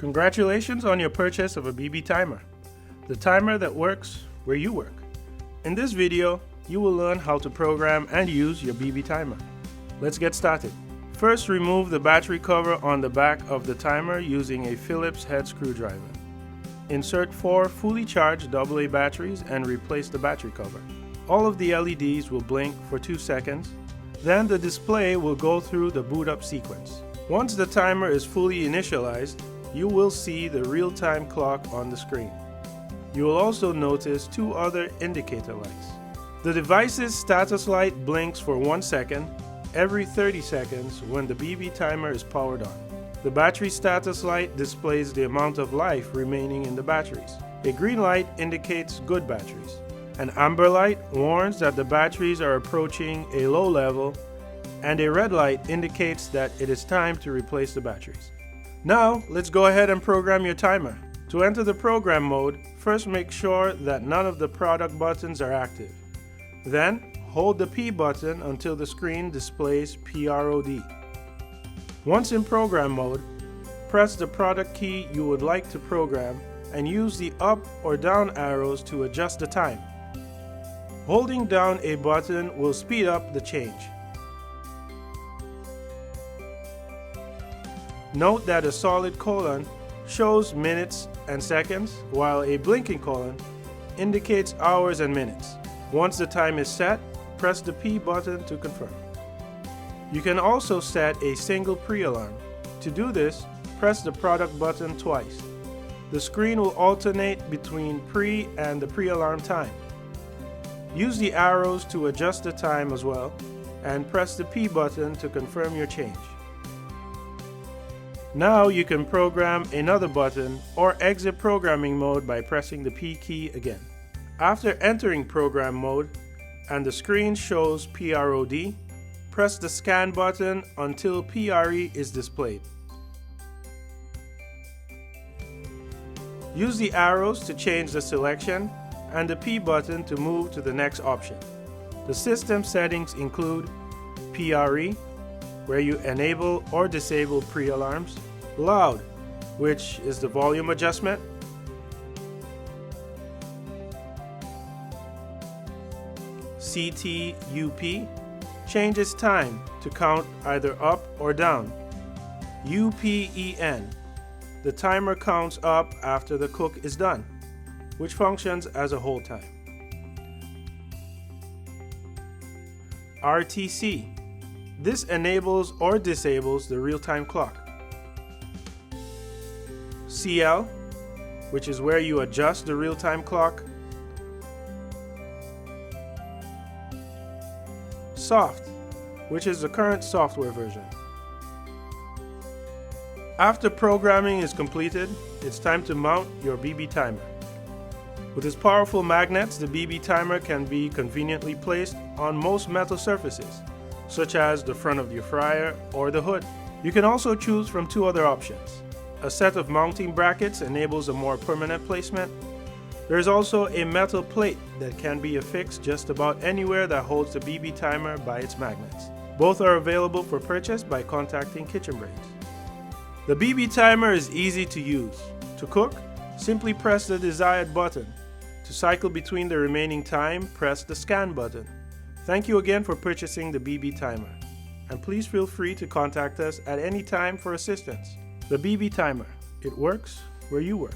Congratulations on your purchase of a BB timer, the timer that works where you work. In this video, you will learn how to program and use your BB timer. Let's get started. First, remove the battery cover on the back of the timer using a Phillips head screwdriver. Insert 4 fully charged AA batteries and replace the battery cover. All of the LEDs will blink for 2 seconds, then the display will go through the boot up sequence. Once the timer is fully initialized, you will see the real-time clock on the screen. You will also notice 2 other indicator lights. The device's status light blinks for 1 second every 30 seconds when the BB timer is powered on. The battery status light displays the amount of life remaining in the batteries. A green light indicates good batteries. An amber light warns that the batteries are approaching a low level, and a red light indicates that it is time to replace the batteries. Now, let's go ahead and program your timer. To enter the program mode, first make sure that none of the product buttons are active. Then, hold the P button until the screen displays PROD. Once in program mode, press the product key you would like to program and use the up or down arrows to adjust the time. Holding down a button will speed up the change. Note that a solid colon shows minutes and seconds, while a blinking colon indicates hours and minutes. Once the time is set, press the P button to confirm. You can also set a single pre-alarm. To do this, press the product button twice. The screen will alternate between pre and the pre-alarm time. Use the arrows to adjust the time as well, and press the P button to confirm your change. Now you can program another button or exit programming mode by pressing the P key again. After entering program mode and the screen shows PROD, press the scan button until PRE is displayed. Use the arrows to change the selection and the P button to move to the next option. The system settings include PRE, where you enable or disable pre-alarms, loud, which is the volume adjustment, CTUP, changes time to count either up or down, UPEN, the timer counts up after the cook is done, which functions as a hold time, RTC, this enables or disables the real-time clock. CL, which is where you adjust the real-time clock. Soft, which is the current software version. After programming is completed, it's time to mount your BB timer. With its powerful magnets, the BB timer can be conveniently placed on most metal surfaces, such as the front of your fryer or the hood. You can also choose from 2 other options. A set of mounting brackets enables a more permanent placement. There is also a metal plate that can be affixed just about anywhere that holds the BB timer by its magnets. Both are available for purchase by contacting KitchenBrains. The BB timer is easy to use. To cook, simply press the desired button. To cycle between the remaining time, press the scan button. Thank you again for purchasing the BB timer, and please feel free to contact us at any time for assistance. The BB timer, it works where you work.